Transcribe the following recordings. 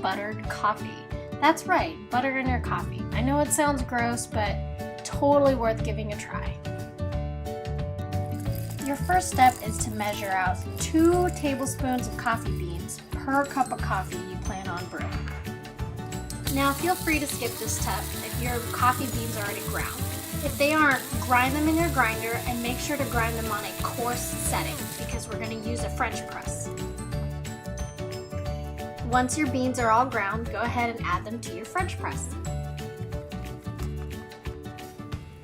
buttered coffee. That's right, butter in your coffee. I know it sounds gross, but totally worth giving a try. Your first step is to measure out 2 tablespoons of coffee beans per cup of coffee you plan on brewing. Now feel free to skip this step if your coffee beans are already ground. If they aren't, grind them in your grinder and make sure to grind them on a coarse setting because we're going to use a French press. Once your beans are all ground, go ahead and add them to your French press.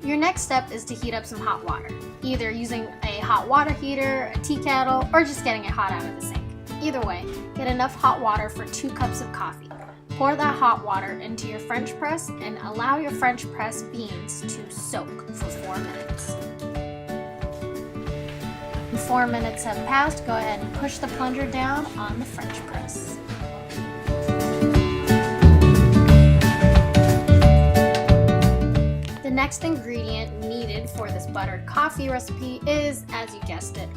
Your next step is to heat up some hot water, either using a hot water heater, a tea kettle, or just getting it hot out of the sink. Either way, get enough hot water for 2 cups of coffee. Pour that hot water into your French press and allow your French press beans to soak for 4 minutes. When 4 minutes have passed, go ahead and push the plunger down on the French press. The next ingredient needed for this buttered coffee recipe is, as you guessed it,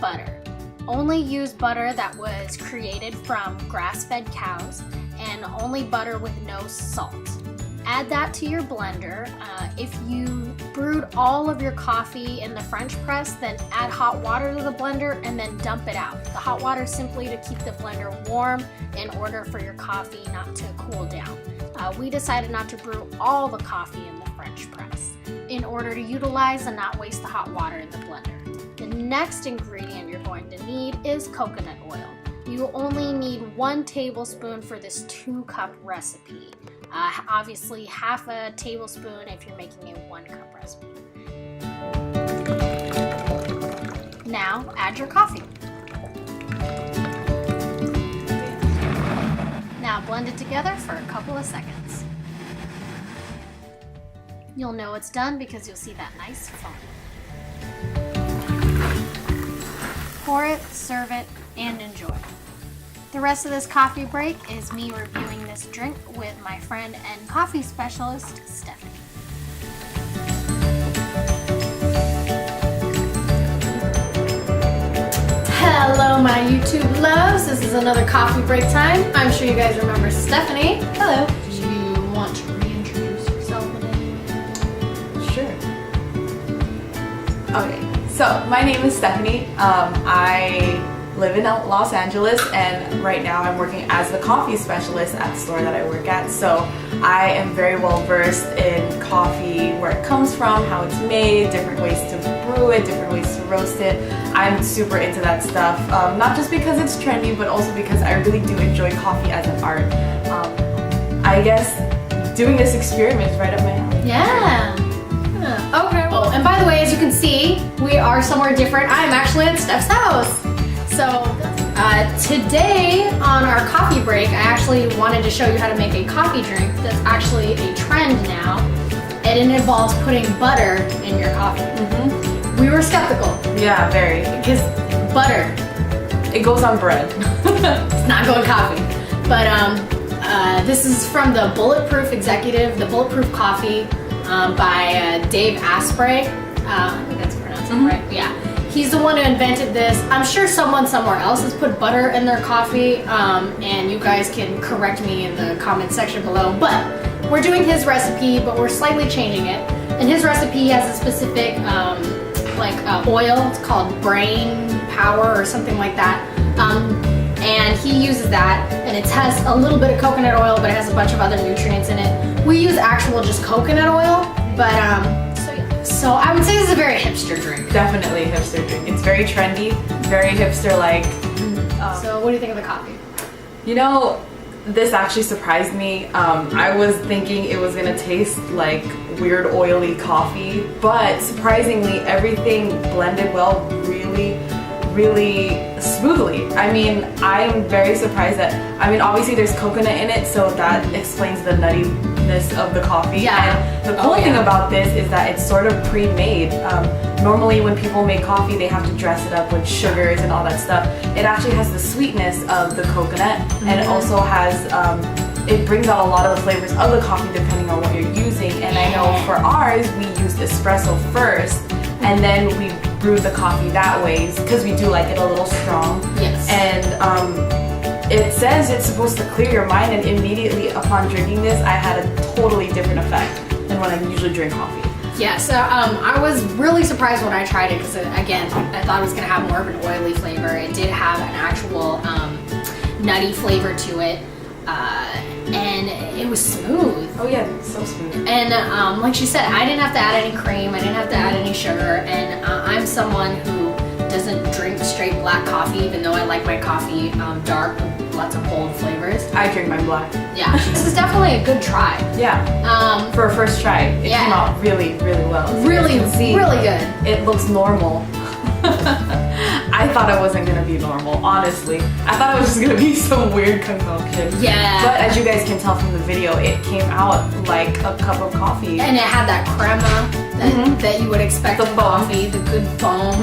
butter. Only use butter that was created from grass-fed cows and only butter with no salt. Add that to your blender. If you brewed all of your coffee in the French press, then add hot water to the blender and then dump it out. The hot water is simply to keep the blender warm in order for your coffee not to cool down. We decided not to brew all the coffee in the French press in order to utilize and not waste the hot water in the blender. The next ingredient you're going to need is coconut oil. You only need 1 tablespoon for this 2-cup recipe. Obviously, half a tablespoon if you're making a 1-cup recipe. Now, add your coffee. Now blend it together for a couple of seconds. You'll know it's done because you'll see that nice foam. Pour it, serve it, and enjoy. The rest of this coffee break is me reviewing this drink with my friend and coffee specialist, Stefanie. Hello, my YouTube loves. This is another coffee break time. I'm sure you guys remember Stefanie. Hello. Do you want to reintroduce yourself in any way? Sure. Okay, so my name is Stefanie. I live in Los Angeles, and right now I'm working as the coffee specialist at the store that I work at. So I am very well versed in coffee, where it comes from, how it's made, different ways to brew it, different ways to roast it. I'm super into that stuff, not just because it's trendy, but also because I really do enjoy coffee as an art. I guess doing this experiment is right up my alley. Yeah. Okay. Oh, and by the way, as you can see, we are somewhere different. I'm actually at Steph's house. So today on our coffee break, I actually wanted to show you how to make a coffee drink that's actually a trend now, and it involves putting butter in your coffee. Mm-hmm. We were skeptical. Yeah, very. Because butter, it goes on bread. It's not going coffee. But this is from the Bulletproof Coffee by Dave Asprey. I think that's pronounced right. Yeah. He's the one who invented this. I'm sure someone somewhere else has put butter in their coffee, and you guys can correct me in the comment section below. But we're doing his recipe, but we're slightly changing it. In his recipe, he has a specific oil. It's called brain power or something like that. And he uses that, and it has a little bit of coconut oil, but it has a bunch of other nutrients in it. We use actual just coconut oil, but so I would say this is a very hipster drink. Definitely a hipster drink. It's very trendy, very hipster-like. So what do you think of the coffee? You know, this actually surprised me. I was thinking it was gonna taste like weird oily coffee, but surprisingly everything blended well really smoothly. I mean, I'm very surprised that, obviously there's coconut in it, so that explains the nuttiness of the coffee. Yeah. And the cool thing about this is that it's sort of pre-made. Normally when people make coffee, they have to dress it up with sugars and all that stuff. It actually has the sweetness of the coconut, and it also has, it brings out a lot of the flavors of the coffee depending on what you're using. And I know for ours, we used espresso first, and then we brewed the coffee that way because we do like it a little strong. Yes. And it says it's supposed to clear your mind, and immediately upon drinking this, I had a totally different effect than when I usually drink coffee. Yeah, so I was really surprised when I tried it because, again, I thought it was going to have more of an oily flavor. It did have an actual nutty flavor to it, and it was smooth. Oh yeah, so smooth. And like she said, I didn't have to add any cream, I didn't have to add any sugar, and I'm someone who doesn't drink straight black coffee, even though I like my coffee dark with lots of bold flavors. I drink mine black. Yeah, this is definitely a good try. Yeah. For a first try, it came out really, really well. So really, you can see, really good. It looks normal. I thought it wasn't gonna be normal, honestly. I thought it was just gonna be some weird concoction. Yeah. But as you guys can tell from the video, it came out like a cup of coffee. And it had that crema that you would expect from coffee, the good foam,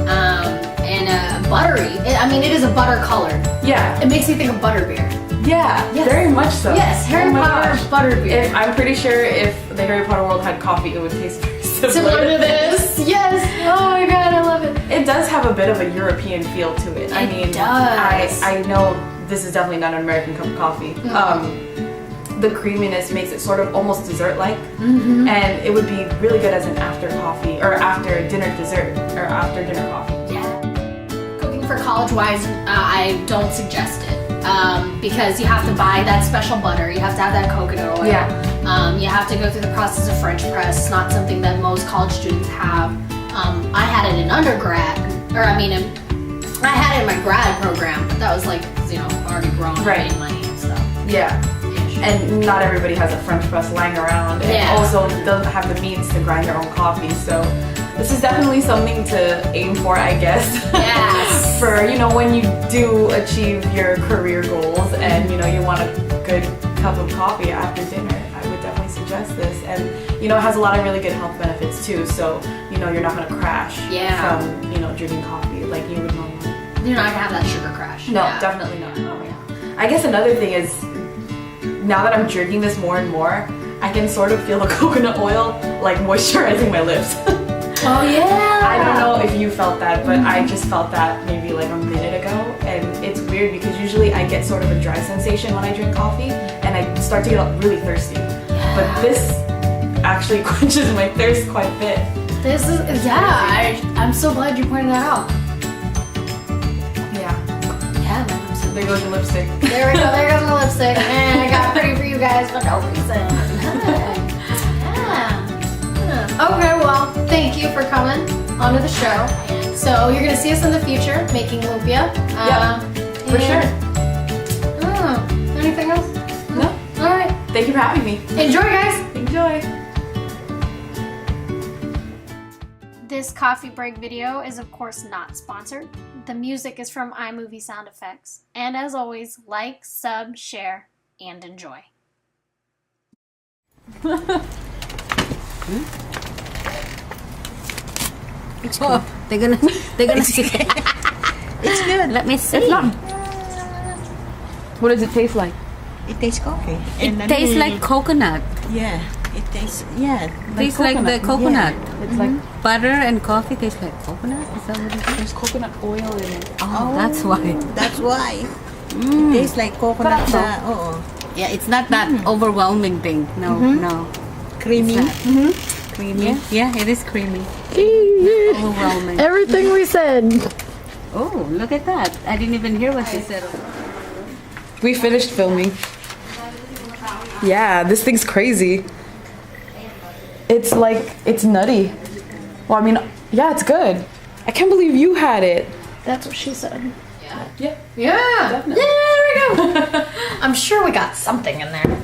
and buttery. It is a butter colored. Yeah. It makes me think of butterbeer. Yeah, yes. Very much so. Yes, Harry Potter butterbeer. I'm pretty sure if the Harry Potter world had coffee, it would taste very similar to this. Yes. Oh my god, I love it. It does have a bit of a European feel to it. It does. I know this is definitely not an American cup of coffee. The creaminess makes it sort of almost dessert-like, and it would be really good as an after coffee or after dinner dessert or after dinner coffee. Yeah. Cooking for college-wise, I don't suggest it. Because you have to buy that special butter, you have to have that coconut oil. Yeah. You have to go through the process of French press. It's not something that most college students have. I had it in undergrad, I had it in my grad program, but that was like, already grown and made money and stuff. Yeah. And not everybody has a French press lying around, and also doesn't have the means to grind their own coffee. So this is definitely something to aim for, I guess. Yes. For, when you do achieve your career goals and, you want a good cup of coffee after dinner, I would definitely suggest this. And, it has a lot of really good health benefits too. So, you're not going to crash from, drinking coffee like you would normally. You're not going to have that sugar crash. No, definitely not. Oh, yeah. I guess another thing is, now that I'm drinking this more and more, I can sort of feel the coconut oil like moisturizing my lips. Oh yeah! I don't know if you felt that, but I just felt that maybe like a minute ago, and it's weird because usually I get sort of a dry sensation when I drink coffee, and I start to get really thirsty. Yeah. But this actually quenches my thirst quite a bit. This is, I'm so glad you pointed that out. Yeah. Yeah. So there goes your lipstick. There we go, there goes my lipstick. And I got pretty for you guys for no reason. Okay, well, thank you for coming onto the show. So you're gonna see us in the future making lumpia. For sure. Anything else? No. All right. Thank you for having me. Enjoy, guys. Enjoy. This coffee break video is of course not sponsored. The music is from iMovie Sound Effects. And as always, like, sub, share, and enjoy. It's good. They're gonna see. It's good. Let me see. It's not. What does it taste like? It tastes coffee. It tastes like coconut. Yeah, it tastes, Tastes like the coconut. Yeah. It's like Butter and coffee taste like coconut? Is that what it is? there's coconut oil in it. Oh, that's why. That's why. It tastes like coconut. Yeah, it's not that overwhelming thing. No, no. Creamy. Creamy. Yeah, it is creamy. Overwhelming. Everything we said. Oh, look at that. I didn't even hear what she said. We finished filming. Yeah, this thing's crazy. It's nutty. Well, yeah, it's good. I can't believe you had it. That's what she said. Yeah. Yeah. Definitely. Yeah, there we go. I'm sure we got something in there.